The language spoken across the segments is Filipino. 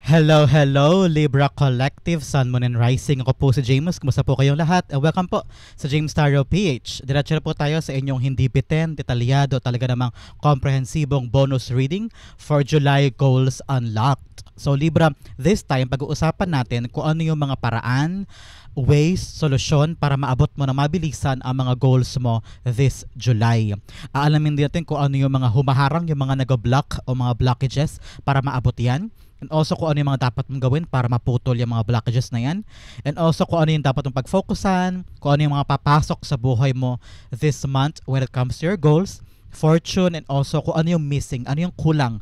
Hello, hello, Libra Collective, Sun, Moon, and Rising. Ako po si James. Kumusta po kayong lahat? Welcome po sa James Tarot PH. Diretso na po tayo sa inyong hindi bitin, detalyado, talaga namang komprehensibong bonus reading for July Goals Unlocked. So Libra, this time pag-uusapan natin kung ano yung mga paraan, ways, solusyon para maabot mo na mabilisan ang mga goals mo this July. Aalamin din natin kung ano yung mga humaharang, yung mga nag-block o mga blockages para maabot yan. And also kung ano yung mga dapat mong gawin para maputol yung mga blockages na yan. And also kung ano yung dapat mong pag-focusan, kung ano yung mga papasok sa buhay mo this month when it comes to your goals, fortune, and also kung ano yung missing, ano yung kulang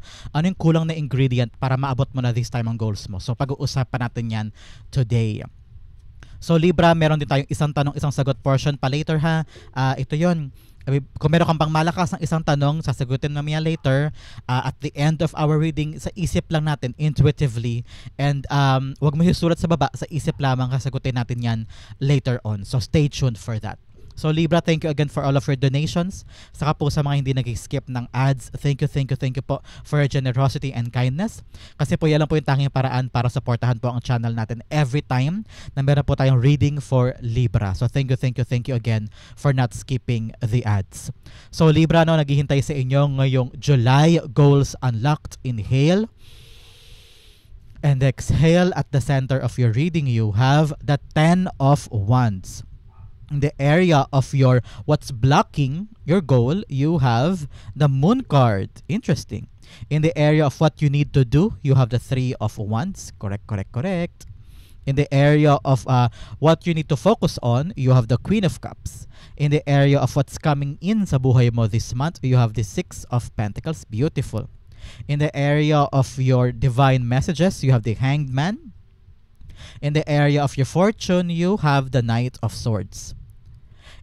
na ingredient para maabot mo na this time ang goals mo. So pag-uusapan natin yan today. So Libra, meron din tayong isang tanong, isang sagot portion pa later ha. Ito yon. Kung meron kang pang malakas ng isang tanong, sasagutin namin yan later at the end of our reading. Sa isip lang natin, intuitively. And wag mo isulat sa baba, sa isip lamang sasagutin natin yan later on. So stay tuned for that. So Libra, thank you again for all of your donations. Saka po sa mga hindi nag-skip ng ads, thank you po for your generosity and kindness. Kasi po yan lang po yung tanging paraan para supportahan po ang channel natin every time na meron po tayong reading for Libra. So thank you again for not skipping the ads. So Libra, no, naghihintay sa inyo ngayong July Goals Unlocked. Inhale. And exhale. At the center of your reading, you have the 10 of Wands. In the area of your what's blocking your goal, you have the Moon card. Interesting. In the area of what you need to do, you have the 3 of Wands. Correct. In the area of what you need to focus on, you have the Queen of Cups. In the area of what's coming in sa buhay mo this month, you have the 6 of Pentacles. Beautiful. In the area of your divine messages, you have the Hanged Man. In the area of your fortune, you have the Knight of Swords.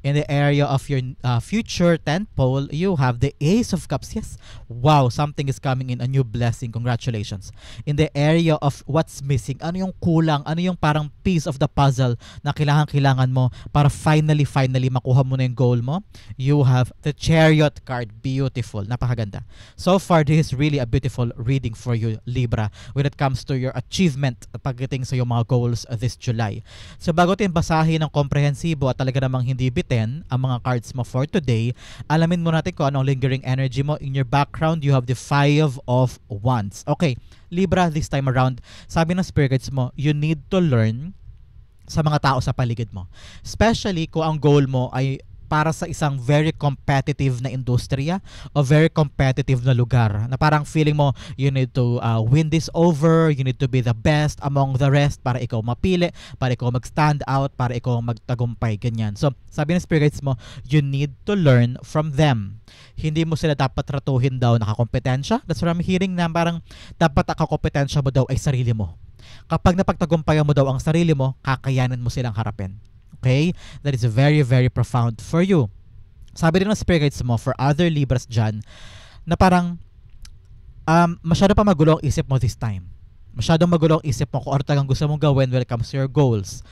In the area of your future 10th pole, you have the Ace of Cups. Yes. Wow, something is coming in, a new blessing. Congratulations. In the area of what's missing, ano yung kulang, ano yung parang piece of the puzzle na kailangan mo para finally makuha mo na yung goal mo, you have the Chariot card. Beautiful. Napakaganda. So far, this is really a beautiful reading for you, Libra, when it comes to your achievement pagdating sa yung mga goals this July. So bago tayo basahin ng komprehensibo at talaga namang hindi bitin ang mga cards mo for today, alamin mo natin kung anong lingering energy mo. In your background, you have the 5 of Wands. Okay, Libra, this time around, sabi ng spirit guides mo, you need to learn sa mga tao sa paligid mo. Especially kung ang goal mo ay para sa isang very competitive na industriya o very competitive na lugar na parang feeling mo you need to win this over, you need to be the best among the rest para ikaw mapili, para ikaw mag-stand out, para ikaw magtagumpay, ganyan. So sabi ng spirit guides mo, you need to learn from them. Hindi mo sila dapat tratuhin daw nakakompetensya. That's what I'm hearing, na parang dapat ang kakompetensya mo daw ay sarili mo. Kapag napagtagumpayan mo daw ang sarili mo, kakayanin mo silang harapin. Okay? That is very profound for you. Sabi rin ng spirit guides mo for other Libras dyan, na parang masyado pa magulo ang isip mo this time. Masyadong magulo ang isip mo kung ano talagang gusto mong gawin when it comes to your goals.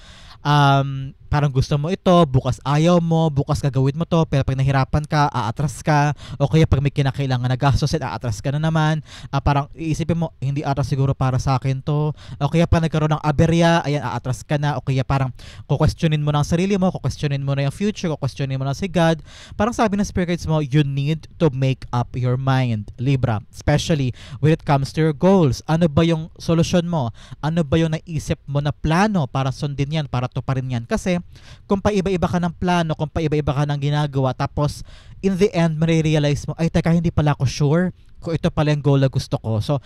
Parang gusto mo ito, bukas ayaw mo, bukas gagawin mo to, pero pag nahirapan ka, aatras ka, o kaya pag may kinakailangan na gastusin, aatras ka na naman. Parang iisipin mo, hindi atras siguro para sa akin to, o kaya pag nagkaroon ng aberya, ayan, aatras ka na, o kaya parang kukwestiyonin mo na ang sarili mo, kukwestiyonin mo na yung future, kukwestiyonin mo na si God. Parang sabi ng spirit guides mo, you need to make up your mind, Libra, especially when it comes to your goals. Ano ba yung solusyon mo? Ano ba yung naisip mo na plano para sundin yan, para tuparin yan? Kasi kung paiba-iba ka ng plano, kung paiba-iba ka ng ginagawa, tapos in the end, marirealize mo, ay teka, hindi pala ako sure kung ito pala yung goal na gusto ko. So,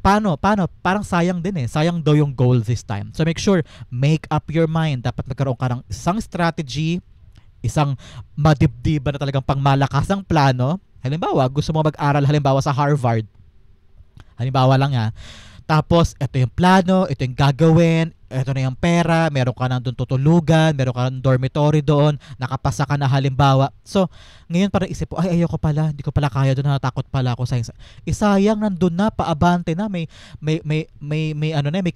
paano? Parang sayang din eh. Sayang daw yung goal this time. So, make sure, make up your mind. Dapat magkaroon ka ng isang strategy, isang madibdiba na talagang pangmalakasang plano. Halimbawa, gusto mo mag-aral halimbawa sa Harvard. Halimbawa lang ha. Tapos, ito yung plano, ito yung gagawin, ito na yung pera, meron ka nang doon tutulugan, meron ka nang dormitory doon, nakapasa ka na halimbawa. So, ngayon parang isip po, ay ayoko pala, hindi ko pala kaya doon, natatakot pala ako sa isayang nandun na, paabante na, may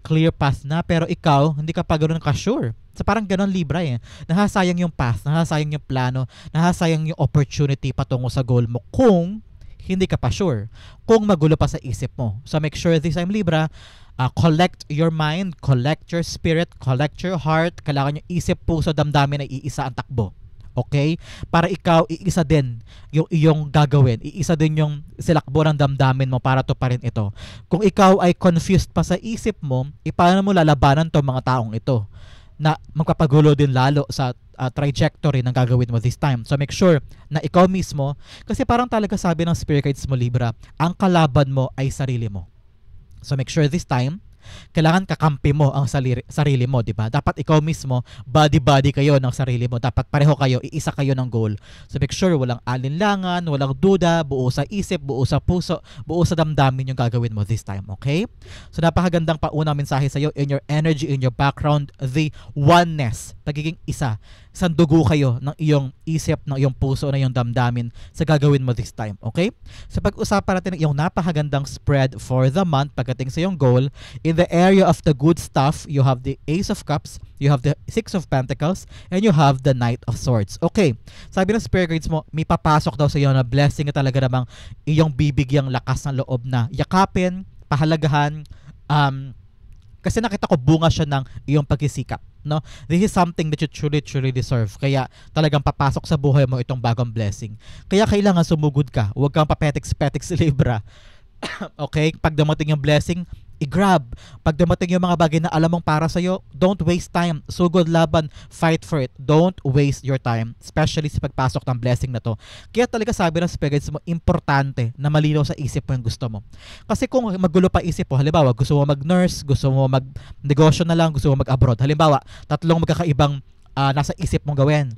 clear path na, pero ikaw, hindi ka pa ganoon ka-sure. So parang ganon, Libra eh. Nahasayang yung path, nahasayang yung plano, nahasayang yung opportunity patungo sa goal mo kung hindi ka pa sure, kung magulo pa sa isip mo. So make sure this time, Libra, collect your mind, collect your spirit, collect your heart. Kailangan yung isip, puso, damdamin ay iisa ang takbo. Okay? Para ikaw, iisa din yung iyong gagawin. Iisa din yung silakbo ng damdamin mo para to pa rin ito. Kung ikaw ay confused pa sa isip mo, paano mo lalabanan tong mga taong ito na magpapagulo din lalo sa trajectory ng gagawin mo this time. So make sure na ikaw mismo, kasi parang talaga sabi ng spirit guides mo, Libra, ang kalaban mo ay sarili mo. So make sure this time, kailangan kakampi mo ang sarili mo, di ba? Dapat ikaw mismo, body kayo ng sarili mo. Dapat pareho kayo, iisa kayo ng goal. So make sure walang alinlangan, walang duda, buo sa isip, buo sa puso, buo sa damdamin yung gagawin mo this time, okay? So napakagandang paunang mensahe sa'yo in your energy, in your background, the oneness, pagiging isa. Isang dugo kayo ng iyong isip, ng iyong puso, ng iyong damdamin sa gagawin mo this time, okay? So pag-usapan natin yung napakagandang spread for the month pagdating sa iyong goal. In the area of the good stuff, you have the Ace of Cups, you have the Six of Pentacles, and you have the Knight of Swords. Okay, sabi ng spirit guides mo, may papasok daw sa iyo na blessing na talaga namang iyong bibigyang lakas ng loob na yakapin, pahalagahan, kasi nakita ko bunga siya ng iyong pagsisikap. No? This is something that you truly deserve. Kaya talagang papasok sa buhay mo itong bagong blessing. Kaya kailangan sumugod ka. Huwag kang papetiks-petiks Libra. Okay? Pag dumating yung blessing, i-grab. Pag dumating yung mga bagay na alam mong para sa'yo, don't waste time. Sugod, laban, fight for it. Don't waste your time, especially sa pagpasok ng blessing na to. Kaya talaga sabi ng spirit guides mo, importante na malinaw sa isip mo yung gusto mo. Kasi kung magulo pa isip mo, halimbawa, gusto mo mag-nurse, gusto mo mag-negosyo na lang, gusto mo mag-abroad. Halimbawa, tatlong magkakaibang nasa isip mong gawin.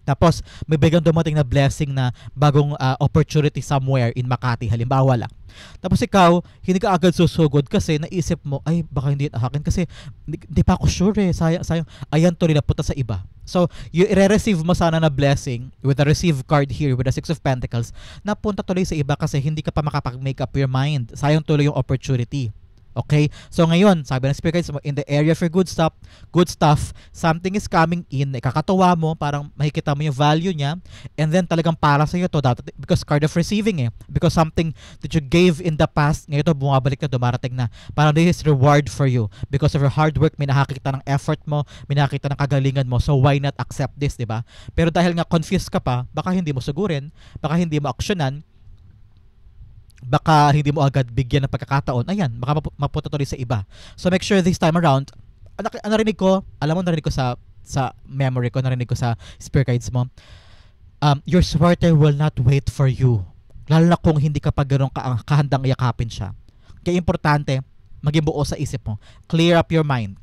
Tapos, may biglang dumating na blessing na bagong opportunity somewhere in Makati, halimbawa lang. Tapos ikaw, hindi ka agad susugod kasi naisip mo, ay baka hindi akin kasi hindi pa ako sure eh, sayang. Ayan to, napunta sa iba. So, you i-receive mo sana na blessing with the receive card here with the Six of Pentacles, napunta tuloy sa iba kasi hindi ka pa makapag-make up your mind. Sayang tuloy yung opportunity. Okay? So ngayon, sabi ng spirit guides mo, in the area for good stuff, something is coming in, ikakatuwa mo, parang makikita mo yung value niya, and then talagang para sa iyo to, because card of receiving because something that you gave in the past, ngayon to bumabalik na, dumarating na, parang this is reward for you, because of your hard work, may nakakita ng effort mo, may nakakita ng kagalingan mo, so why not accept this, diba? Pero dahil nga confused ka pa, baka hindi mo sugurin, baka hindi mo aksyonan, baka hindi mo agad bigyan ng pagkakataon, ayan, baka mapunta tuloy sa iba. So make sure this time around, narinig ko sa memory ko, narinig ko sa spirit guides mo, your sweater will not wait for you. Lalo na kung hindi ka pa ganun kahandang yakapin siya. Kaya importante, maging buo sa isip mo. Clear up your mind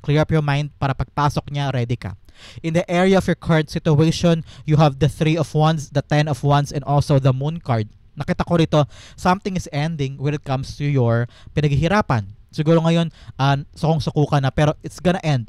para pagpasok niya, ready ka. In the area of your current situation, you have the Three of Wands, the Ten of Wands, and also the Moon card. Nakita ko rito, something is ending when it comes to your pinaghihirapan. Siguro ngayon, sukong-suko ka na, pero it's gonna end.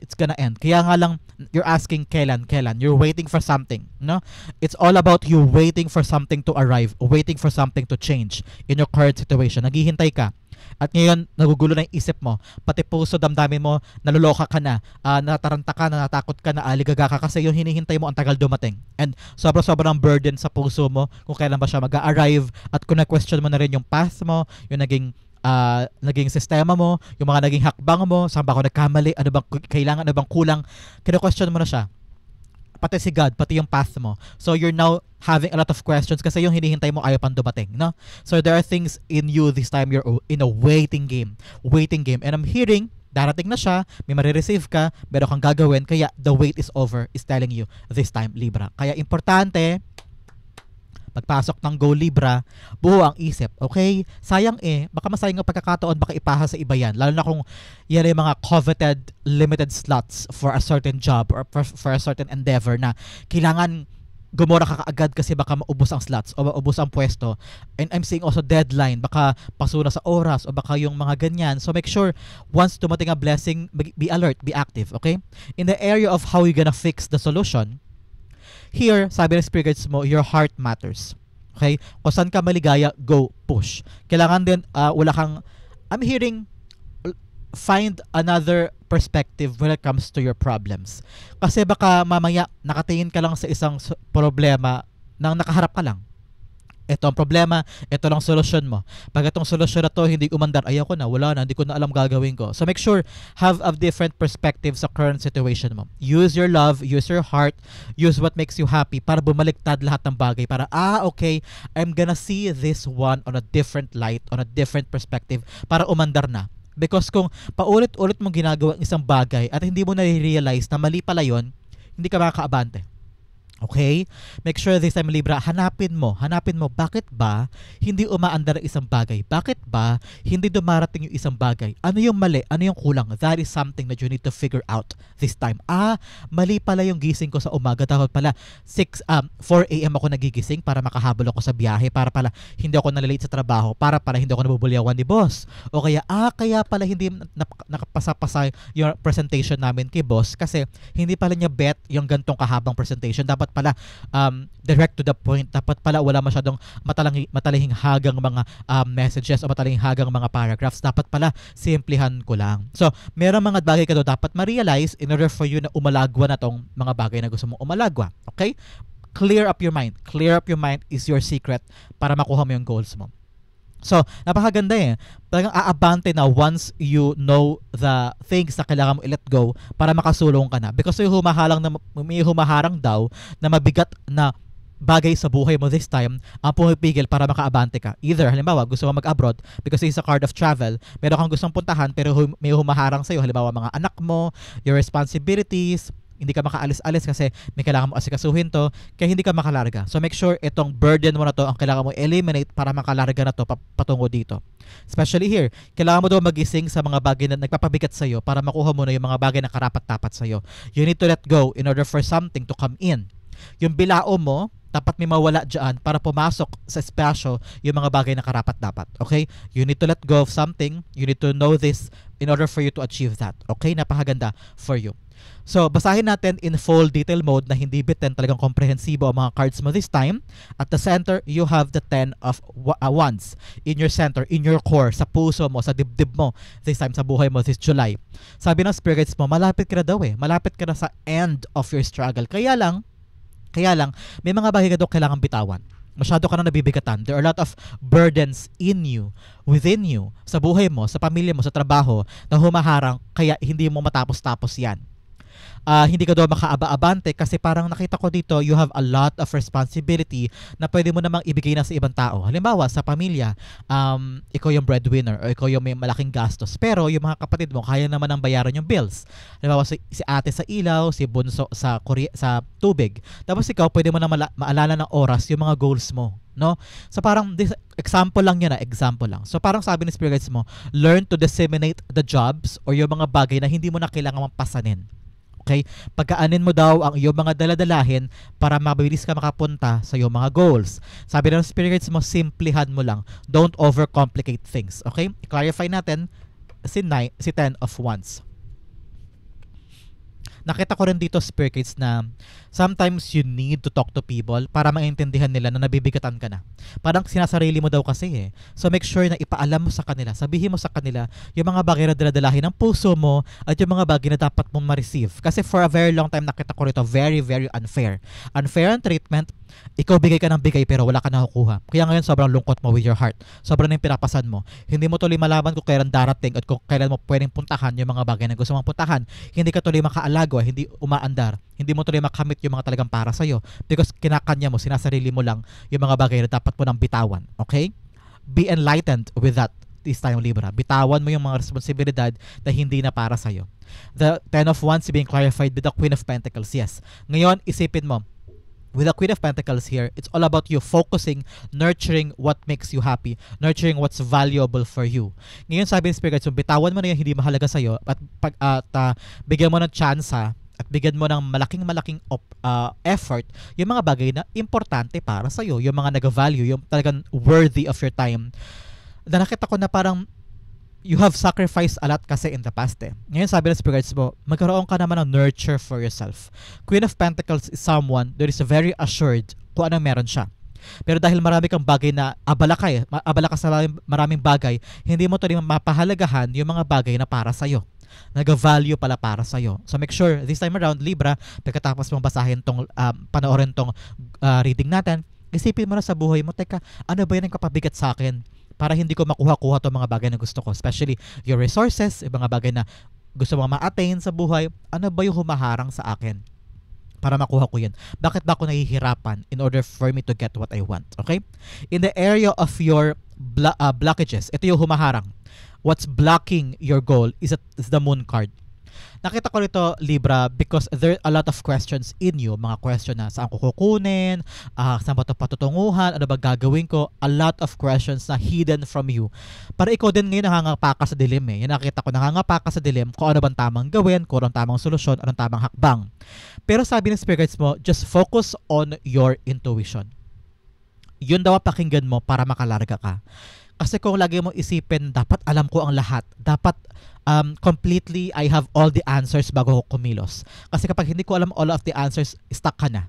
Kaya nga lang, you're asking kailan. You're waiting for something, no? It's all about you waiting for something to arrive, waiting for something to change in your current situation. Naghihintay ka. At ngayon, nagugulo na yung isip mo, pati puso, damdamin mo, naluloka ka na, nataranta ka, natakot ka na, aligaga ka kasi yung hinihintay mo ang tagal dumating. And sobrang burden sa puso mo kung kailan ba siya mag-arrive, at kung na-question mo na rin yung path mo, yung naging sistema mo, yung mga naging hakbang mo, saan ba ako nagkamali, ano bang kailangan, ano bang kulang, kino-question mo na siya. Pati si God, pati yung path mo. So you're now having a lot of questions kasi yung hinihintay mo ayaw pang dumating, no? So there are things in you this time, you're in a waiting game. And I'm hearing, darating na siya, may marireceive ka, meron kang gagawin, kaya the wait is over, is telling you this time, Libra. Kaya importante, pagpasok ng Go Libra, buo ang isip, okay? Sayang baka masayang ang pagkakataon, baka ipaha sa iba yan. Lalo na kung yan ay mga coveted, limited slots for a certain job or for a certain endeavor na kailangan gumora ka kaagad kasi baka maubos ang slots o maubos ang pwesto. And I'm seeing also deadline, baka pasuna sa oras o baka yung mga ganyan. So make sure, once dumating a blessing, be alert, be active, okay? In the area of how you're gonna fix the solution, here, sabi ng spirit guides mo, your heart matters. Okay? Kung saan ka maligaya, go, push. Kailangan din, I'm hearing, find another perspective when it comes to your problems. Kasi baka mamaya, nakatingin ka lang sa isang problema nang nakaharap ka lang. Ito ang problema, ito lang solusyon mo. Pag itong solusyon na to hindi umandar, ayaw ko na, wala na, hindi ko na alam gagawin ko. So make sure, have a different perspective sa current situation mo. Use your love, use your heart, use what makes you happy para bumaliktad lahat ng bagay. Para, okay, I'm gonna see this one on a different light, on a different perspective, para umandar na. Because kung paulit-ulit mong ginagawa ang isang bagay at hindi mo na-realize na mali pala yun, hindi ka makakaabante. Okay? Make sure this time, Libra, hanapin mo, bakit ba hindi umaandar ang isang bagay? Bakit ba hindi dumarating yung isang bagay? Ano yung mali? Ano yung kulang? That is something that you need to figure out this time. Mali pala yung gising ko sa umaga. Dapat pala 4 a.m. ako nagigising para makahabol ako sa biyahe, para pala hindi ako nalilate sa trabaho, para pala hindi ako nabubulyawan ni boss. O kaya, kaya pala hindi nakapasa-pasa yung presentation namin kay boss kasi hindi pala niya bet yung gantong kahabang presentation. Dapat pala direct to the point. Dapat pala wala masyadong matalahing hagang mga messages o matalahing hagang mga paragraphs. Dapat pala simplihan ko lang. So, merong mga bagay ka daw dapat ma-realize in order for you na umalagwa na tong mga bagay na gusto mong umalagwa. Okay? Clear up your mind. Clear up your mind is your secret para makuha mo yung goals mo. So, napakaganda Talagang aabante na once you know the things na kailangan mo i-let go para makasulong ka na. Because may humaharang daw na mabigat na bagay sa buhay mo this time ang pumipigil para makaabante ka. Either, halimbawa, gusto mo mag-abroad because it's a card of travel, meron kang gustong puntahan pero may humaharang sa'yo. Halimbawa, mga anak mo, your responsibilities, hindi ka makaalis-alis kasi may kailangan mo asikasuhin to, kaya hindi ka makalarga. So make sure itong burden mo na to ang kailangan mo eliminate para makalarga na to patungo dito. Especially here, kailangan mo daw magising sa mga bagay na nagpapabigat sa'yo para makuha mo na yung mga bagay na karapat-dapat sa'yo. You need to let go in order for something to come in. Yung bilao mo, dapat may mawala dyan para pumasok sa espasyo yung mga bagay na karapat-dapat. Okay? You need to let go of something. You need to know this in order for you to achieve that. Okay? Napakaganda for you. So, basahin natin in full detail mode na hindi bitin, talagang komprehensibo ang mga cards mo this time. At the center, you have the 10 of Wands. In your center, in your core, sa puso mo, sa dibdib mo, this time sa buhay mo this July. Sabi ng spirit guides mo, malapit ka na daw malapit ka na sa end of your struggle. Kaya lang, may mga bagay ka daw kailangan bitawan. Masyado ka na nabibigatan. There are a lot of burdens in you, within you, sa buhay mo, sa pamilya mo, sa trabaho, na humaharang, kaya hindi mo matapos-tapos yan. Hindi ka daw makaaba-abante kasi parang nakita ko dito, you have a lot of responsibility na pwede mo namang ibigay na sa ibang tao. Halimbawa, sa pamilya, ikaw yung breadwinner o ikaw yung may malaking gastos. Pero yung mga kapatid mo, kaya naman ang bayaran yung bills. Halimbawa, si ate sa ilaw, si bunso sa tubig. Tapos ikaw, pwede mo na maalala ng oras yung mga goals mo. No? So parang example lang yun example lang. So parang sabi ni spirit guides mo, learn to disseminate the jobs or yung mga bagay na hindi mo na kailangan mapasanin. Okay? Pagkaanin mo daw ang iyong mga daladalahin para mabilis ka makapunta sa iyong mga goals. Sabi ng spirit guides mo, simplihan mo lang. Don't overcomplicate things. Okay? I-clarify natin si 10 of Wands. Nakita ko rin dito, spirit guides, na sometimes you need to talk to people para maintindihan nila na nabibigatan ka na. Parang sinasarili mo daw kasi So make sure na ipaalam mo sa kanila, sabihin mo sa kanila yung mga bagay na daladalahin ng puso mo at yung mga bagay na dapat mong ma-receive. Kasi for a very long time nakita ko rito, very, very unfair. Unfair ang treatment. Ikaw bigay ka ng bigay pero wala ka nakukuha. Kaya ngayon sobrang lungkot mo with your heart. Sobrang na yung pinapasan mo. Hindi mo tuloy malaman kung kailan darating at kung kailan mo pwedeng puntahan yung mga bagay na gusto mong puntahan. Hindi ka tuloy makaalagwa, hindi umaandar. Hindi mo tuloy makamit yung mga talagang para sa'yo. Because kinakanya mo, sinasarili mo lang yung mga bagay na dapat mo nang bitawan. Okay? Be enlightened with that this time, Libra. Bitawan mo yung mga responsibilidad na hindi na para sa'yo. The 10 of Wands being clarified with the Queen of Pentacles. Yes. Ngayon, isipin mo, with the Queen of Pentacles here, it's all about you focusing, nurturing what makes you happy, nurturing what's valuable for you. Ngayon sabi ng Spirit Guides, bitawan mo na yung hindi mahalaga sa'yo at bigyan mo ng tsansa at bigyan mo ng malaking effort yung mga bagay na importante para sa'yo, yung mga nag-value, yung talagang worthy of your time. Na nakita ko na parang you have sacrificed a lot kasi in the past Ngayon sabi ng Spirit Guides mo, magkaroon ka naman ng nurture for yourself. Queen of Pentacles is someone that is very assured kung anong meron siya. Pero dahil marami kang bagay na abala ka sa maraming bagay, hindi mo tuloy mapahalagahan yung mga bagay na para sa'yo. Nag-value pala para sa'yo. So make sure, this time around, Libra, pagkatapos mong basahin panoorin tong reading natin, Isipin mo na sa buhay mo, teka, ano ba yan ang kapabigat sa akin para hindi ko makuha-kuha itong mga bagay na gusto ko, especially your resources, yung mga bagay na gusto mo ma-attain sa buhay, ano ba yung humaharang sa akin para makuha ko yan? Bakit ba ako nahihirapan in order for me to get what I want? Okay? In the area of your blockages, ito yung humaharang. What's blocking your goal is the moon card. Nakita ko nito, Libra, because there are a lot of questions in you. Mga question na, saan ko kukunin? Saan ba ito patutunguhan? Ano ba gagawin ko? A lot of questions na hidden from you. Para ikaw din ngayon nangangapa ka sa dilim eh. Yan nakita ko, nangangapa ka sa dilim kung ano bang tamang gawin, kung anong tamang solusyon, anong tamang hakbang. Pero sabi ng spirits mo, just focus on your intuition. Yun daw ang pakinggan mo para makalarga ka. Kasi kung lagi mo isipin, dapat alam ko ang lahat. Dapat completely, I have all the answers bago ko kumilos. Kasi kapag hindi ko alam all of the answers, stuck ka na.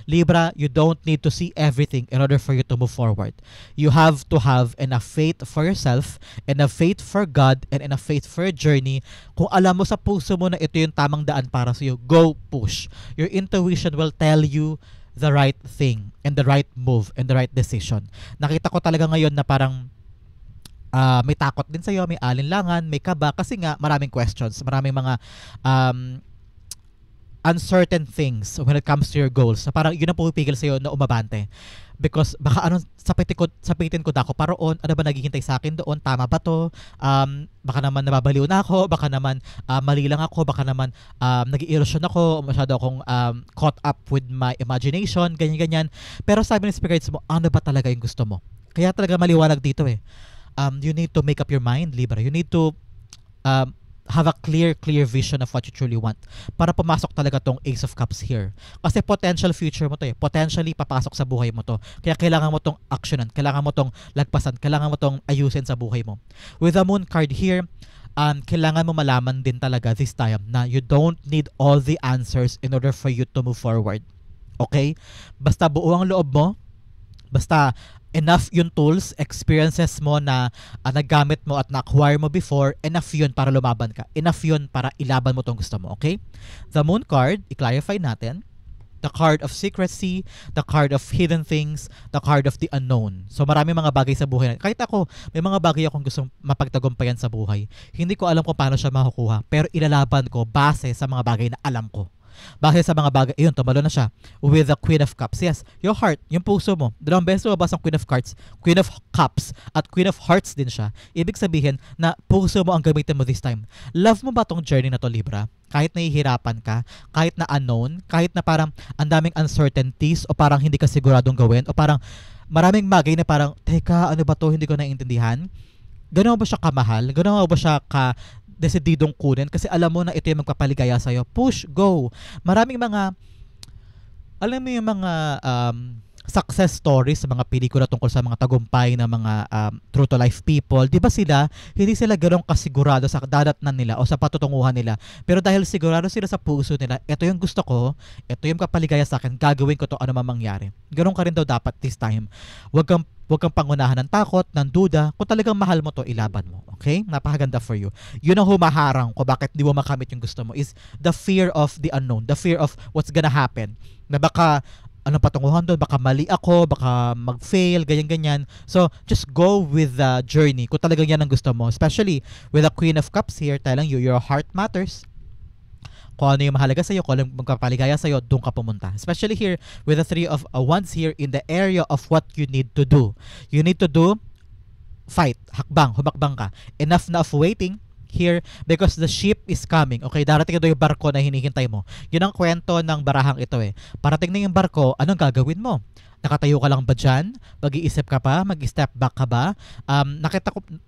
Libra, you don't need to see everything in order for you to move forward. You have to have enough faith for yourself, enough faith for God, and enough faith for your journey. Kung alam mo sa puso mo na ito yung tamang daan para sa iyo, go push. Your intuition will tell you the right thing and the right move and the right decision. Nakita ko talaga ngayon na parang may takot din sa'yo, may alinlangan, may kaba kasi nga maraming questions, maraming mga uncertain things when it comes to your goals. So parang yun ang pupipigil sa'yo na umabante. Because baka anong sapitin ko dako paroon, ano ba naghihintay sa akin doon, tama ba to? Baka naman nababaliw na ako, baka naman mali lang ako, baka naman nag-i-illusion ako, masyado akong caught up with my imagination, ganyan-ganyan. Pero sabi ng spirits mo, ano ba talaga yung gusto mo? Kaya talaga maliwanag dito eh. You need to make up your mind, Libra. You need to have a clear vision of what you truly want para pumasok talaga tong Ace of Cups here. Kasi potential future mo to eh. Potentially papasok sa buhay mo to. Kaya kailangan mo tong actionan, kailangan mo tong lagpasan, kailangan mo tong ayusin sa buhay mo. With the Moon card here, kailangan mo malaman din talaga this time na you don't need all the answers in order for you to move forward. Okay? Basta buo ang loob mo, basta enough yung tools, experiences mo na nagamit mo at na-acquire mo before, enough yun para lumaban ka. Enough yun para ilaban mo tong gusto mo, okay? The Moon card, i-clarify natin. The card of secrecy, the card of hidden things, the card of the unknown. So marami mga bagay sa buhay. Kahit ako, may mga bagay akong gustong mapagtagumpayan sa buhay. Hindi ko alam kung paano siya makukuha, pero ilalaban ko base sa mga bagay na alam ko. Base sa mga bagay, ayun, tumalo na siya with the Queen of Cups. Yes, your heart, yung puso mo. Dalawang beses lumabas ang Queen of Cards, Queen of Cups, at Queen of Hearts din siya. Ibig sabihin na puso mo ang gamitin mo this time. Love mo ba tong journey na to, Libra? Kahit nahihirapan ka, kahit na unknown, kahit na parang ang daming uncertainties o parang hindi ka siguradong gawin o parang maraming bagay na parang, teka, ano ba to? Hindi ko naiintindihan. Gano'n ba siya kamahal? Gano'n ba siya desididong kunin kasi alam mo na ito yung magpapaligaya sa'yo. Push, go. Maraming mga, alam mo yung mga success stories sa mga pelikula tungkol sa mga tagumpay na mga true to life people. Di ba sila, hindi sila ganong kasigurado sa dadatnan nila o sa patutunguhan nila. Pero dahil sigurado sila sa puso nila, ito yung gusto ko, ito yung kapaligaya sa akin, gagawin ko to ano man mangyari. Ganon ka rin daw dapat this time. Huwag kang pangunahan ng takot, ng duda. Kung talagang mahal mo to, ilaban mo. Okay? Napakaganda for you. Yun ang humaharang ko bakit di mo makamit yung gusto mo is the fear of the unknown, the fear of what's gonna happen. Na baka anong patunguhan doon, baka mali ako, baka mag-fail, ganyan-ganyan. So, just go with the journey kung talagang yan ang gusto mo. Especially with the Queen of Cups here, telling you, your heart matters. Kung ano yung mahalaga sa'yo, kung ano yung magpapaligaya sa'yo, doon ka pumunta. Especially here, with the Three of Wands here, in the area of what you need to do. You need to do, fight, hakbang, humakbang ka. Enough na of waiting here because the ship is coming. Okay, darating ito yung barko na hinihintay mo. Yun ang kwento ng barahang ito eh. Parating na yung barko, anong gagawin mo? Nakatayo ka lang ba dyan? Mag-iisip ka pa? Mag-step back ka ba?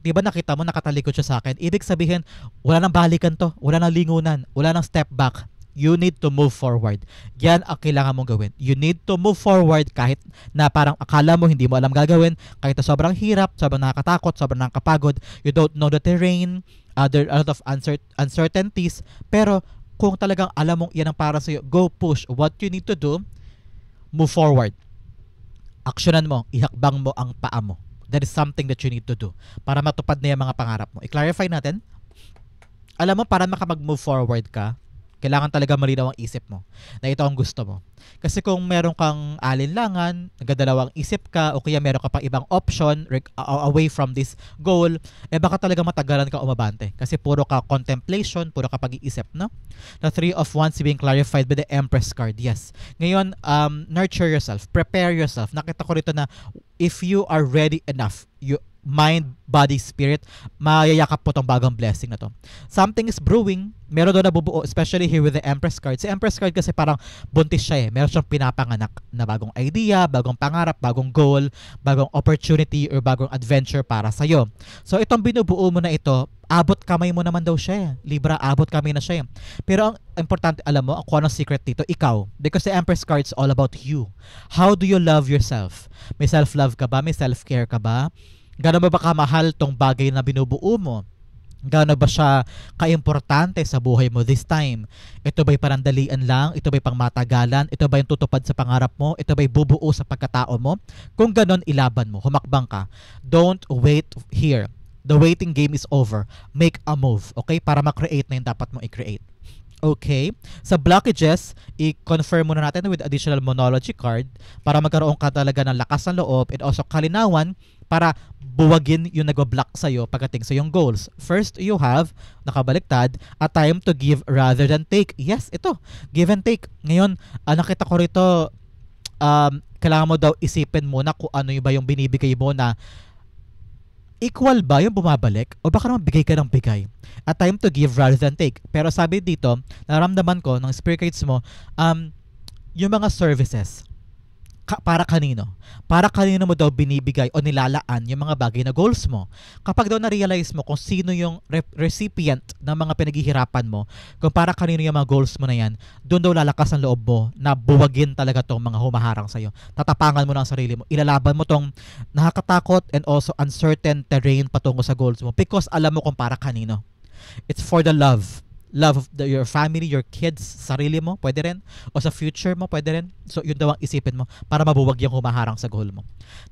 Di ba nakita mo, nakatalikod siya sa akin? Ibig sabihin, wala nang balikan to. Wala nang lingunan. Wala nang step back. You need to move forward. Yan ang kailangan mong gawin. You need to move forward kahit na parang akala mo hindi mo alam gagawin. Kahit na sobrang hirap, sobrang nakakatakot, sobrang nakakapagod. You don't know the terrain. There are a lot of uncertainties. Pero kung talagang alam mong yan ang para sa'yo, go push. What you need to do, move forward. Aksyonan mo, ihakbang mo ang paa mo. That is something that you need to do para matupad na yung mga pangarap mo. I-clarify natin. Alam mo, para makamag-move forward ka, Kailangan talaga malinaw ang isip mo na ito ang gusto mo. Kasi kung meron kang alinlangan, nagdadalawang isip ka, o kaya meron ka pang ibang option away from this goal, baka talaga matagalan ka umabante. Kasi puro ka contemplation, puro ka pag-iisip, no? The Three of Wands being clarified by the Empress card. Yes. Ngayon, nurture yourself, prepare yourself. Nakita ko rito na if you are ready enough, mind, body, spirit, mayayakap po tong bagong blessing na to. Something is brewing, meron doon nabubuo, especially here with the Empress card. Si Empress card kasi parang buntis siya meron siyang pinapanganak na bagong idea, bagong pangarap, bagong goal, bagong opportunity, or bagong adventure para sa'yo. So itong binubuo mo na ito, abot kamay mo naman daw siya. Libra, abot kamay na siya. Pero ang importante, alam mo, kung anong secret dito, ikaw. Because the Empress card is all about you. How do you love yourself? May self-love ka ba? May self-care ka ba? Gano'n ba kamahal tong bagay na binubuo mo? Gano'n ba siya kaimportante sa buhay mo this time? Ito ba'y parandalian lang? Ito ba'y pangmatagalan? Ito ba'y tutupad sa pangarap mo? Ito ba'y bubuo sa pagkatao mo? Kung gano'n, ilaban mo. Humakbang ka. Don't wait here. The waiting game is over. Make a move, okay? Para ma-create na yung dapat mong i-create. Okay. Sa blockages, i-confirm muna natin with additional monology card para magkaroon ka talaga ng lakas ng loob and also kalinawan para buwagin yung nag-block sa'yo pagdating sa yung goals. First, you have, nakabaliktad, a time to give rather than take. Yes, ito. Give and take. Ngayon, nakita ko rito, kailangan mo daw isipin muna kung ano yung ba yung binibigay mo na equal ba yung bumabalik o baka naman bigay ka ng bigay. A time to give rather than take. Pero sabi dito, naramdaman ko ng spirit guides mo, yung mga services, para kanino? Para kanino mo daw binibigay o nilalaan yung mga bagay na goals mo. Kapag daw na-realize mo kung sino yung recipient ng mga pinaghihirapan mo, kung para kanino yung mga goals mo na yan, doon daw lalakas ang loob mo na buwagin talaga tong mga humaharang sa'yo. Tatapangan mo na ang sarili mo. Ilalaban mo tong nakakatakot and also uncertain terrain patungo sa goals mo because alam mo kung para kanino. It's for the love of your family, your kids, sarili mo, pwede rin. O sa future mo, pwede rin. So, yun daw ang isipin mo para mabuwag yung humaharang sa goal mo.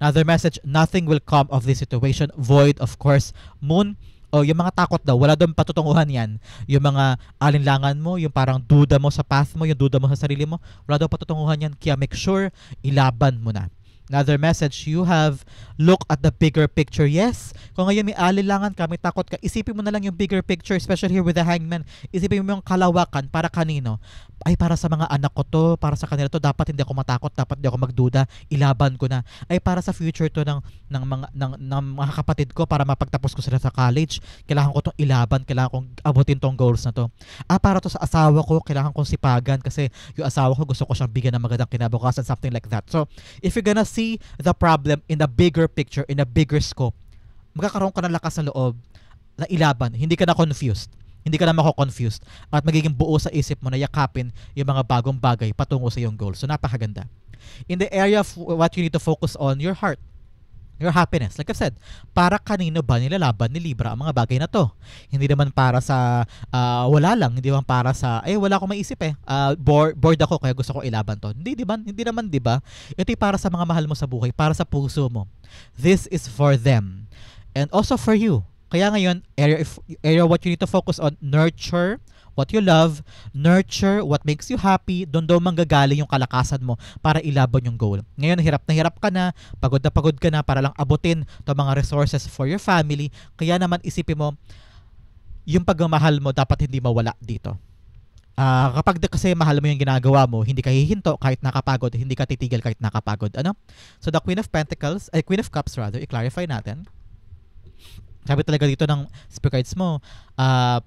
Another message, nothing will come of this situation. Void, of course. Moon, yung mga takot daw, wala doon patutunguhan yan. Yung mga alinlangan mo, yung parang duda mo sa path mo, yung duda mo sa sarili mo, wala daw patutunguhan yan. Kaya make sure, ilaban mo na. Another message, you have look at the bigger picture. Yes, kung ngayon may alilangan ka, may takot ka, isipin mo na lang yung bigger picture, especially here with the Hangman. Isipin mo yung kalawakan para kanino. Ay, para sa mga anak ko to, para sa kanila to, dapat hindi ako matakot, dapat hindi ako magduda, ilaban ko na. Ay, para sa future to ng mga kapatid ko, para mapagtapos ko sila sa college, kailangan ko tong ilaban, kailangan kong abutin tong goals na to. Para to sa asawa ko, kailangan kong sipagan kasi yung asawa ko gusto ko siyang bigyan ng magandang kinabukasan, something like that. So, if you're gonna see the problem in the bigger picture, in a bigger scope, magkakaroon ka ng lakas ng loob na ilaban, hindi ka na confused. Hindi ka na mako-confused at magiging buo sa isip mo na yakapin yung mga bagong bagay patungo sa iyong goal. So, napakaganda. In the area of what you need to focus on, your heart, your happiness. Like I've said, para kanino ba nilalaban ni Libra ang mga bagay na to? Hindi naman para sa wala lang, hindi naman para sa wala akong maisip bored ako kaya gusto ko ilaban to. Hindi naman, 'di ba? Ito ay para sa mga mahal mo sa buhay, para sa puso mo. This is for them and also for you. Kaya ngayon, area what you need to focus on, nurture what you love, nurture what makes you happy, doon daw manggagaling yung kalakasan mo para ilaban yung goal. Ngayon, hirap na hirap ka na pagod ka na para lang abutin to mga resources for your family. Kaya naman isipin mo, yung pagmamahal mo dapat hindi mawala dito. Kapag kasi mahal mo yung ginagawa mo, hindi ka hihinto kahit nakapagod, hindi ka titigil kahit nakapagod. So the Queen of Cups rather, i-clarify natin. Sabi talaga dito ng spirit guides mo,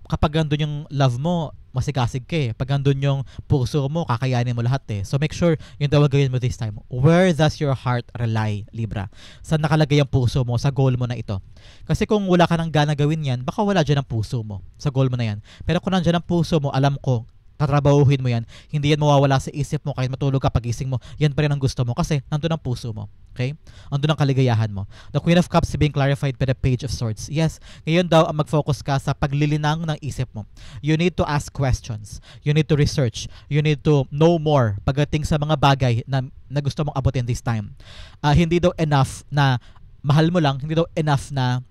kapag andun yung love mo, masigasig ka eh. Pag andun yung puso mo, kakayanin mo lahat eh. So make sure yung daw gawin mo this time. Where does your heart rely, Libra? Saan nakalagay ang puso mo sa goal mo na ito? Kasi kung wala ka nang gana gawin yan, baka wala dyan ang puso mo sa goal mo na yan. Pero kung nandyan ang puso mo, alam ko, tatrabahuhin mo yan, hindi yan mawawala sa isip mo kahit matulog ka, pagising mo, yan pa rin ang gusto mo kasi nandun ang puso mo. Okay? Nandun ang kaligayahan mo. The Queen of Cups being clarified by the Page of Swords. Yes, ngayon daw ang mag-focus ka sa paglilinang ng isip mo. You need to ask questions. You need to research. You need to know more pagdating sa mga bagay na gusto mong abutin this time. Hindi daw enough na mahal mo lang, hindi daw enough na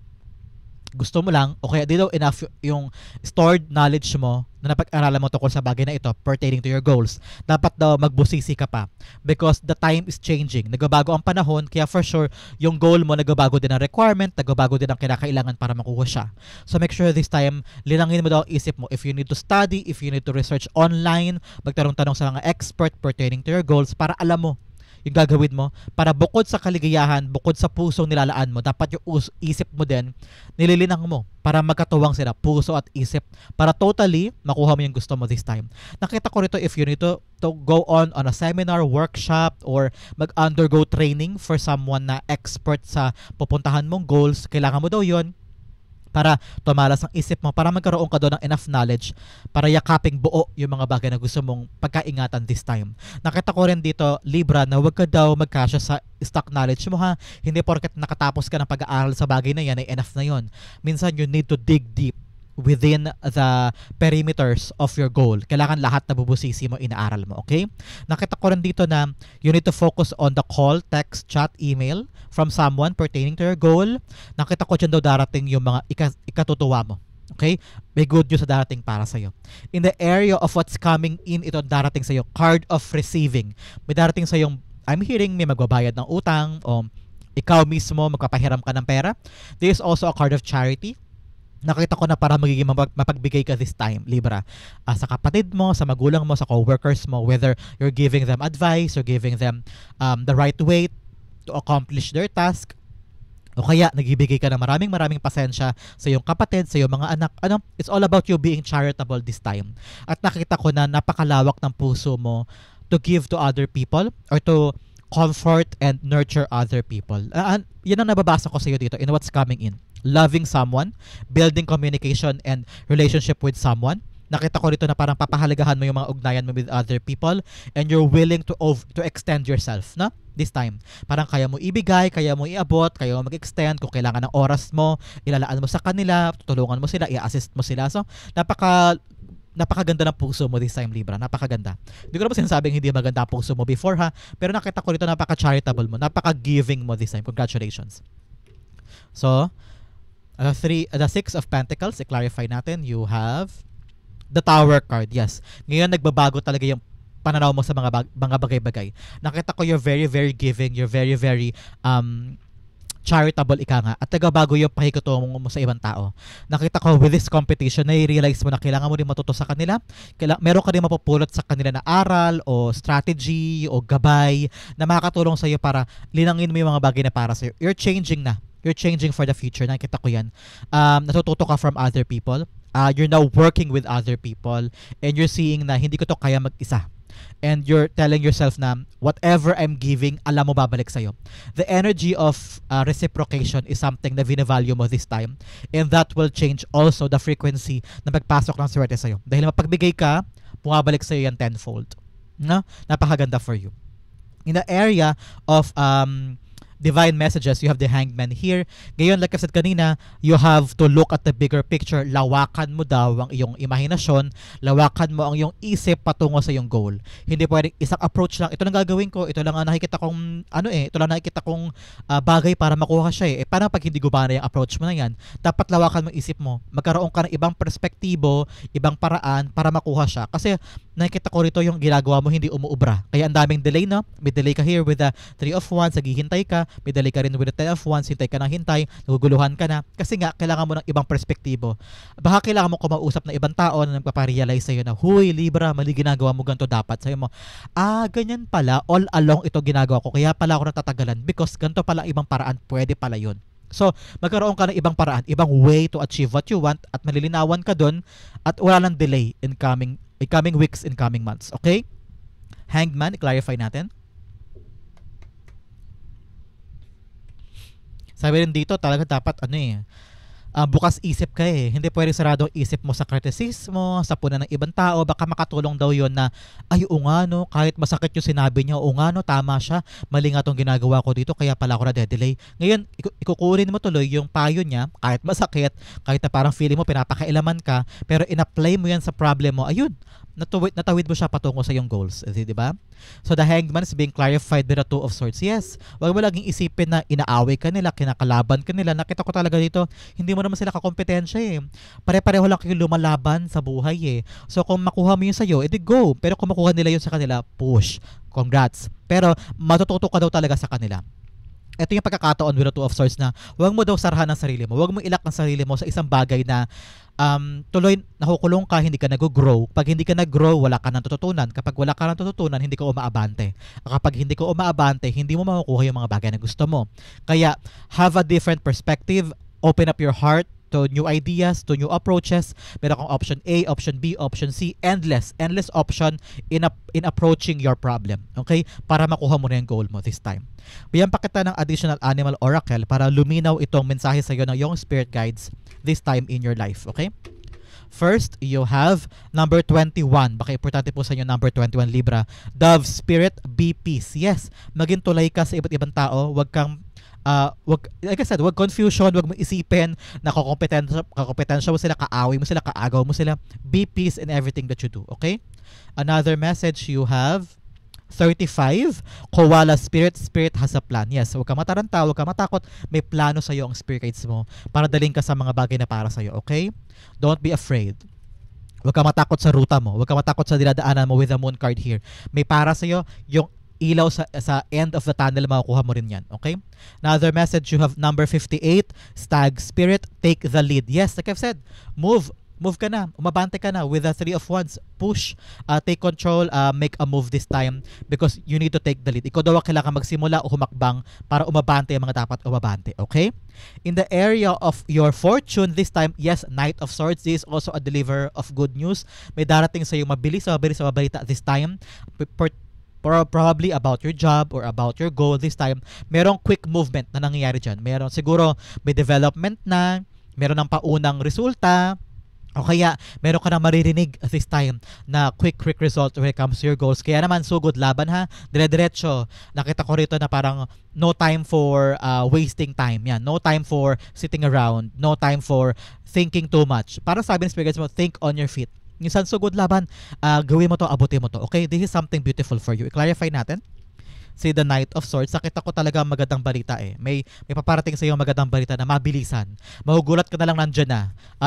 gusto mo lang, o kaya di daw enough yung stored knowledge mo na napag-aralan mo tungkol sa bagay na ito pertaining to your goals, dapat daw magbusisi ka pa because the time is changing. Nagbabago ang panahon, kaya for sure, yung goal mo nagbabago din ang requirement, nagbabago din ang kinakailangan para makuha siya. So make sure this time, linangin mo daw ang isip mo. If you need to study, if you need to research online, magtanong-tanong sa mga expert pertaining to your goals para alam mo yung gagawin mo, para bukod sa kaligayahan, bukod sa pusong nilalaan mo, dapat yung isip mo din, nililinang mo para magkatuwang sila, puso at isip, para totally makuha mo yung gusto mo this time. Nakita ko rito, if you need to go on a seminar, workshop, or mag-undergo training for someone na expert sa pupuntahan mong goals, kailangan mo daw yon para tumalas ang isip mo, para magkaroon ka doon ng enough knowledge para yakaping buo yung mga bagay na gusto mong pagkaingatan this time. Nakita ko rin dito, Libra, na huwag ka daw magkasya sa stock knowledge mo ha. Hindi porket nakatapos ka ng pag-aaral sa bagay na yan ay enough na yon. Minsan you need to dig deep within the perimeters of your goal. Kailangan lahat na bubusisi mo, inaaral mo, okay? Nakita ko rin dito na you need to focus on the call, text, chat, email from someone pertaining to your goal. Nakita ko dyan daw darating yung mga ikatutuwa mo. Okay? May good news na darating para sa'yo. In the area of what's coming in, ito darating sa'yo, card of receiving. May darating sa'yong, I'm hearing, may magbabayad ng utang o ikaw mismo magpapahiram ka ng pera. There is also a card of charity. Nakita ko na para magiging mapagbigay ka this time, Libra. Sa kapatid mo, sa magulang mo, sa co-workers mo, whether you're giving them advice, you're giving them the right way to accomplish their task, o kaya nagbibigay ka ng maraming pasensya sa iyong kapatid, sa iyong mga anak. It's all about you being charitable this time. At nakita ko na napakalawak ng puso mo to give to other people or to comfort and nurture other people. Yan ang nababasa ko sa iyo dito in what's coming in. Loving someone, building communication and relationship with someone. Nakita ko rito na parang papahalagahan mo yung mga ugnayan mo with other people and you're willing to extend yourself, no? This time. Parang kaya mo ibigay, kaya mo iabot, kaya mo mag-extend, kung kailangan ng oras mo, ilalaan mo sa kanila, tutulungan mo sila, i-assist mo sila. So, napakaganda ng puso mo this time, Libra. Napakaganda. Hindi ko naman sinasabing hindi maganda ang puso mo before ha, pero nakita ko rito napaka-charitable mo, napaka-giving mo this time. Congratulations. So, the Six of Pentacles, i-clarify natin, you have the Tower card. Yes. Ngayon, nagbabago talaga yung pananaw mo sa mga bagay-bagay. Nakita ko you're very, very giving, you're very, very charitable ika nga, at nagbabago yung pakikutungo mo sa ibang tao. Nakita ko with this competition, na-realize mo na kailangan mo din matuto sa kanila. Meron ka din mapupulot sa kanila na aral o strategy o gabay na makakatulong sa iyo para linangin mo yung mga bagay na para sa iyo. You're changing na. You're changing for the future. Nakita ko yan. Natututo ka from other people. You're now working with other people and you're seeing na hindi ko to kaya mag-isa. And you're telling yourself na whatever I'm giving, alam mo babalik sa'yo. The energy of reciprocation is something na vinavalue mo this time. And that will change also the frequency na pagpasok ng swerte sa'yo. Dahil mapagbigay ka, bumabalik sa'yo yan tenfold. No? Napakaganda for you. In the area of divine messages, you have the Hangman here. Ngayon, like I said kanina, you have to look at the bigger picture. Lawakan mo daw ang iyong imahinasyon, lawakan mo ang iyong isip patungo sa iyong goal. Hindi pwedeng isang approach lang, ito lang gagawin ko, ito lang ang nakikita kong ito lang nakikita kong bagay para makuha siya eh. Paano pag hindi gumana yung approach mo na yan? Dapat lawakan mo isip mo. Magkaroon ka ng ibang perspektibo, ibang paraan para makuha siya. Kasi nakikita ko rito yung ginagawa mo hindi umuubra. Kaya ang daming delay, no? May delay ka here with the 3 of Wands, naghihintay ka. May delay ka rin with the 10 of Wands, hintay ka ng hintay, naguguluhan ka na. Kasi nga, kailangan mo ng ibang perspektibo. Baka kailangan mo kumausap ng ibang tao na nagpaparealize sa'yo na, huy, Libra, mali ginagawa mo, ganito dapat. Sabi mo, ganyan pala, all along ito ginagawa ko, kaya pala ako natatagalan because ganito pala ibang paraan, pwede pala yun. So, magkaroon ka ng ibang paraan, ibang way to achieve what you want at malilinawan ka dun at wala nang delay in coming weeks, in coming months. Okay? Hangman, i-clarify natin. Sabi rin dito, talaga dapat bukas isip ka eh. Hindi pwede sarado ang isip mo sa kritisismo, sa puna ng ibang tao. Baka makatulong daw yon na, oo nga no, kahit masakit yung sinabi niya, oo nga no, tama siya, mali nga itong ginagawa ko dito, kaya pala ako na-delay. Ngayon, ikukunin mo tuloy yung payo niya, kahit masakit, kahit na parang feeling mo pinapakailaman ka, pero in-apply mo yan sa problem mo, ayun, natawid mo siya patungo sa iyong goals, di ba? So the Hanged Man is being clarified by the Two of Swords. Yes, wag mo laging isipin na inaaway ka nila, kinakalaban ka nila. Nakita ko talaga dito, hindi mo naman sila kakompetensya eh. Pare-pareho lang kayo lumalaban sa buhay eh. So kung makuha mo yun sa'yo, edi go. Pero kung makuha nila yun sa kanila, push. Congrats. Pero matututo ka daw talaga sa kanila. Ito yung pagkakataon with the Two of Swords na huwag mo daw sarahan ang sarili mo. Huwag mo ilak ang sarili mo sa isang bagay na tuloy nakukulong ka, hindi ka nag-grow. Pag hindi ka nag-grow, wala ka nang tututunan. Kapag wala ka nang tututunan, hindi ka umaabante. Kapag hindi ka umaabante, hindi mo makukuha yung mga bagay na gusto mo. Kaya, have a different perspective. Open up your heart to new ideas, to new approaches. Meron kang option A, option B, option C, endless option in approaching your problem. Okay? Para makuha mo na yung goal mo this time. Bigyan pa kita ng additional animal oracle para luminaw itong mensahe sa iyo ng iyong spirit guides this time in your life. Okay? First, you have number 21. Baka importante po sa inyo number 21, Libra. Dove Spirit, be peace. Yes, maging tulay ka sa iba't ibang tao. Wag kang like I said, wag confusion, wag mo isipin na kakompetensya mo sila, kaaway mo sila, kaagaw mo sila. Be peace in everything that you do, okay? Another message you have 35, Koala Spirit, Spirit has a plan. Yes, huwag ka mataranta, huwag ka matakot. May plano sa iyo ang spirit guides mo para dalhin ka sa mga bagay na para sa iyo, okay? Don't be afraid. Huwag ka matakot sa ruta mo. Huwag ka matakot sa dinadaanan mo with the moon card here. May para sa iyo, yung ilaw sa end of the tunnel, makukuha mo rin yan. Okay? Another message, you have number 58, Stag Spirit, take the lead. Yes, like I've said, move ka na, umabante ka na with the 3 of Wands. Push, take control, make a move this time because you need to take the lead. Ikaw daw kailangan magsimula o humakbang para umabante ang mga dapat umabante. Okay? In the area of your fortune this time, yes, Knight of Swords, this is also a deliverer of good news. May darating sa iyo mabilis na balita this time. Probably about your job or about your goal this time. Merong quick movement na nangyayari dyan. Meron siguro may development na, meron ng paunang resulta, o kaya meron ka na maririnig this time na quick result when it comes to your goals. Kaya naman, sugod, laban ha, dire-diretso. Nakita ko rito na parang no time for wasting time. Yan, no time for sitting around, no time for thinking too much. Parang sabi ng Spirit mo, think on your feet. Minsan sugod, laban, gawin mo to, abutin mo to. Okay, this is something beautiful for you. I-clarify natin. See the Knight of Swords, nakita ko talaga magandang balita eh. May paparating sa iyo magandang balita na mabilisan. Mahugulat ka na lang nandyan na.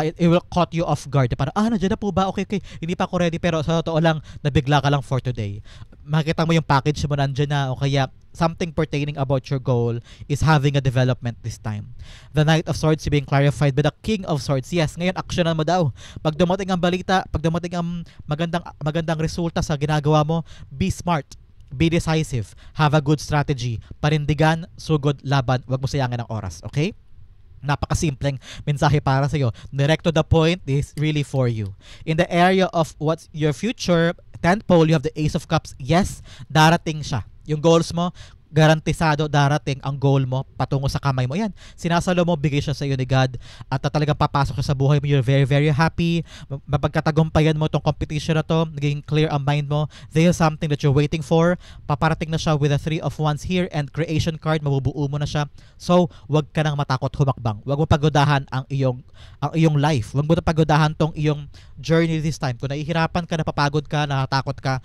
It will caught you off guard. Parang, nandyan na po ba? Okay. Hindi pa ako ready pero sa totoo lang, nabigla ka lang for today. Makita mo yung package mo nandyan na o kaya something pertaining about your goal is having a development this time. The Knight of Swords is being clarified by the King of Swords. Yes, ngayon aksyonan mo daw. Pag dumating ang balita, pag dumating ang magandang resulta sa ginagawa mo, be smart. Be decisive. Have a good strategy. Parindigan, sugod, laban. Huwag mo sayangin ang oras. Okay? Napakasimpleng mensahe para sa iyo. Direct to the point, this is really for you. In the area of what's your future, 10th pole, you have the Ace of Cups. Yes, darating siya. Yung goals mo, garantisado darating ang goal mo patungo sa kamay mo. Yan, sinasalo mo, bigay siya sa iyo ni God at talagang papasok siya sa buhay mo. You're very, very happy. Mapagkatagumpayan mo itong competition na to, naging clear ang mind mo. There is something that you're waiting for. Paparating na siya with the 3 of Wands here and creation card, mabubuo mo na siya. So, wag ka nang matakot humakbang. Wag mo pagodahan ang iyong life. Wag mo pagodahan tong iyong journey this time. Kung nahihirapan ka, napapagod ka, natatakot ka,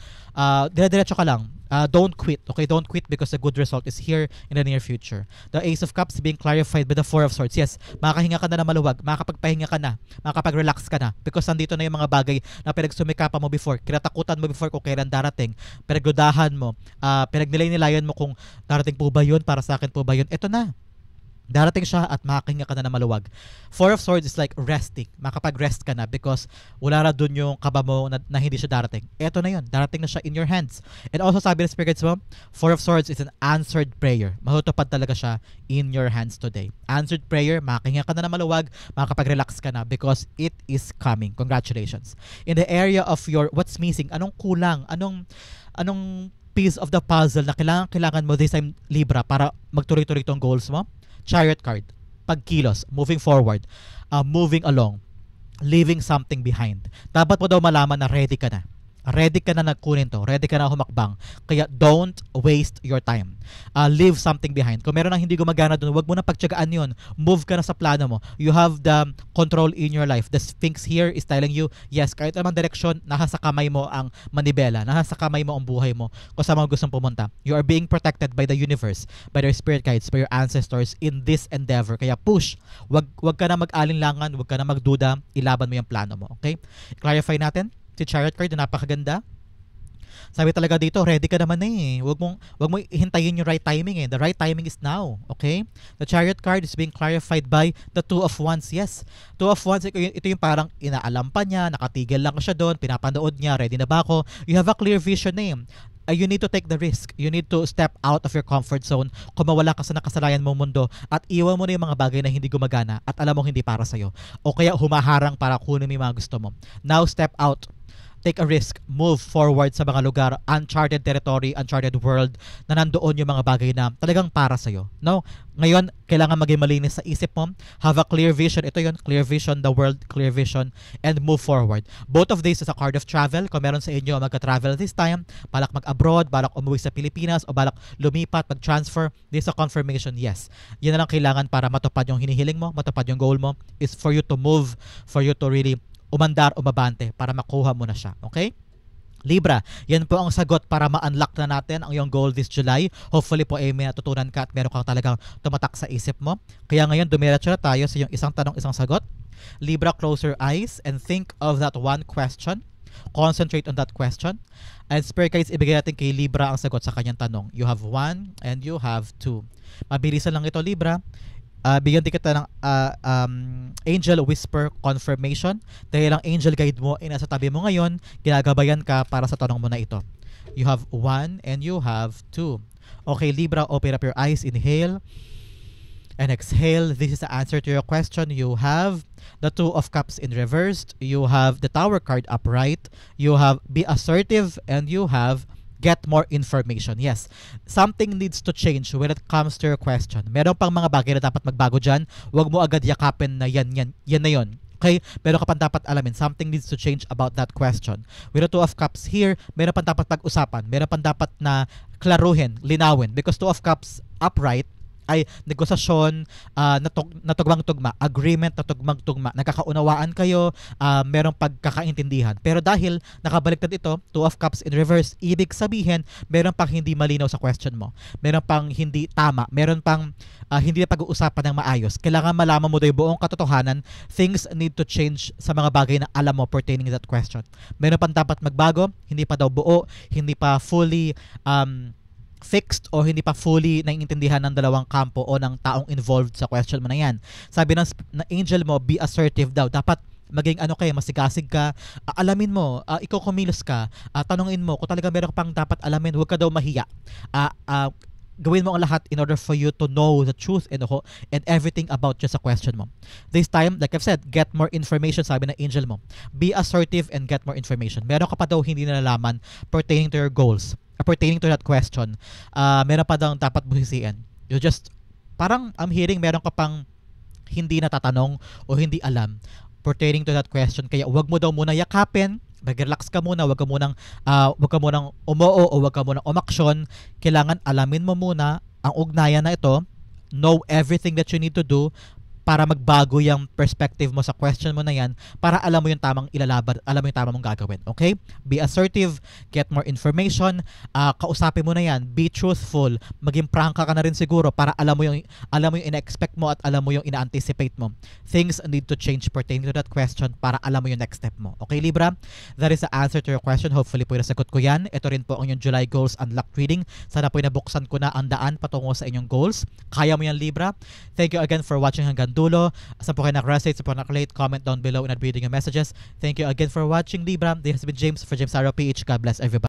dire-diretso ka lang. Don't quit, okay? Don't quit because the good result is here in the near future. The Ace of Cups being clarified by the 4 of Swords. Yes, makakahinga ka na maluwag, makakapagpahinga ka na, makakapag-relax ka na because nandito na yung mga bagay na pinagsumikapan mo before, kinatakutan mo before kung kailan darating, pinagdudahan mo, pinagnilay-nilayan mo kung darating po ba yun, para sa akin po ba yun. Ito na. Darating siya at makakahinga ka na maluwag. 4 of Swords is like resting. Makapag-rest ka na because wala na dun yung kaba mo na hindi siya darating. Eto na yun. Darating na siya in your hands. And also sabi ng spirits mo, 4 of Swords is an answered prayer. Matutupad talaga siya in your hands today. Answered prayer, makakahinga ka na maluwag, makakapag-relax ka na because it is coming. Congratulations. In the area of your what's missing, anong kulang, anong piece of the puzzle na kailangan mo this time, Libra, para magtuloy-tuloy tong goals mo? Chariot card, pagkilos, moving forward, moving along, leaving something behind. Dapat mo daw malaman na ready ka na. Ready ka na nagkunin to. Ready ka na humakbang. Kaya don't waste your time. Leave something behind. Kung meron nang hindi gumagana doon, wag mo na pagtiyagaan yun. Move ka na sa plano mo. You have the control in your life. The Sphinx here is telling you, yes, kahit anong direksyon, nasa kamay mo ang manibela. Nasa kamay mo ang buhay mo kung saan mo gustong pumunta. You are being protected by the universe, by your spirit guides, by your ancestors in this endeavor. Kaya push. Wag ka na mag-alinlangan, wag ka na magduda. Ilaban mo yung plano mo. Okay? Clarify natin. Si Chariot card na napakaganda. Sabi talaga dito, ready ka naman eh. Wag mo hintayin yung right timing eh. The right timing is now. Okay? The Chariot card is being clarified by the Two of Wands. Yes. Two of Wands, ito yung parang inaalam pa niya, nakatigil lang siya doon, pinapanood niya, ready na ba ako? You have a clear vision eh. You need to take the risk. You need to step out of your comfort zone kung mawala ka sa nakasalayan mong mundo at iwan mo na yung mga bagay na hindi gumagana at alam mo hindi para sa'yo. O kaya humaharang para kunin mo yung mga gusto mo. Now step out. Take a risk, move forward sa mga lugar, uncharted territory, uncharted world, na nandoon yung mga bagay na talagang para sa'yo. No? Ngayon, kailangan maging malinis sa isip mo. Have a clear vision. Ito yun, clear vision, the world, clear vision, and move forward. Both of these is a card of travel. Kung meron sa inyo magka-travel this time, balak mag-abroad, balak umuwi sa Pilipinas, o balak lumipat, mag-transfer, this is a confirmation, yes. Yan na lang kailangan para matupad yung hinihiling mo, matupad yung goal mo, is for you to move, for you to really umandar o mabante para makuha mo na siya. Okay? Libra, yan po ang sagot para ma-unlock na natin ang iyong goal this July. Hopefully po ay may natutunan ka at meron kang talagang tumatak sa isip mo. Kaya ngayon, dumiretso na tayo sa iyong isang tanong, isang sagot. Libra, close your eyes and think of that one question. Concentrate on that question. And Spirit Guides, ibigay natin kay Libra ang sagot sa kanyang tanong. You have 1 and you have 2. Mabilisan lang ito, Libra. Bigyan din kita ng angel whisper confirmation dahil ang angel guide mo ay nasa tabi mo ngayon, ginagabayan ka para sa tanong mo na ito. You have 1 and you have 2. Okay, Libra, open up your eyes, inhale and exhale. This is the answer to your question. You have the Two of Cups in reversed, you have the Tower card upright, you have be assertive, and you have get more information. Yes, something needs to change when it comes to your question. Meron pang mga bagay na dapat magbago dyan. Huwag mo agad yakapin na yan na yon. Okay? Meron ka pang dapat alamin. Something needs to change about that question. With the Two of Cups here, meron pang dapat pag-usapan. Meron pang dapat na klaruhin, linawin. Because Two of Cups upright ay negosasyon, natugmang-tugma, agreement na tugmang-tugma, nagkakaunawaan kayo, merong pagkakaintindihan. Pero dahil nakabaliktad ito, Two of Cups in reverse, ibig sabihin, meron pang hindi malinaw sa question mo. Meron pang hindi tama, meron pang hindi na pag-uusapan ng maayos. Kailangan malaman mo daw yung buong katotohanan. Things need to change sa mga bagay na alam mo pertaining to that question. Meron pang dapat magbago, hindi pa daw buo, hindi pa fully fixed o hindi pa fully naiintindihan ng dalawang kampo o ng taong involved sa question mo na yan. Sabi ng angel mo, be assertive daw. Dapat maging masigasig ka, alamin mo, ikaw kumilos ka, tanungin mo kung talaga meron pang dapat alamin, huwag ka daw mahiya. Gawin mo ang lahat in order for you to know the truth and everything about just a question mo. This time, like I've said, get more information, sabi ng angel mo. Be assertive and get more information. Meron ka pa daw hindi nalalaman pertaining to your goals, pertaining to that question. Meron pa daw dapat buhisiin. You just, parang I'm hearing meron ka pang hindi natatanong o hindi alam pertaining to that question. Kaya wag mo daw muna yakapin, mag-relax ka muna, wag ka munang umoo o wag ka munang umaksyon. Kailangan alamin mo muna ang ugnayan na ito, know everything that you need to do para magbago yung perspective mo sa question mo na yan, para alam mo yung tamang ilalaban, alam mo yung tamang mong gagawin. Okay? Be assertive, get more information, kausapin mo na yan, be truthful, maging prangka ka na rin siguro para alam mo yung ina-expect mo at alam mo yung ina-anticipate mo. Things need to change pertaining to that question para alam mo yung next step mo. Okay, Libra? That is the answer to your question. Hopefully po nasagot ko yan. Ito rin po ang inyong July Goals Unlocked Reading. Sana po nabuksan ko na ang daan patungo sa inyong goals. Kaya mo yan, Libra. Thank you again for watching hanggang dulo. Saan po kayo nakarelate, saan po nakarelate, comment down below and I'll be reading your messages. Thank you again for watching, Libra. This has been James for James Arrow PH. God bless everybody.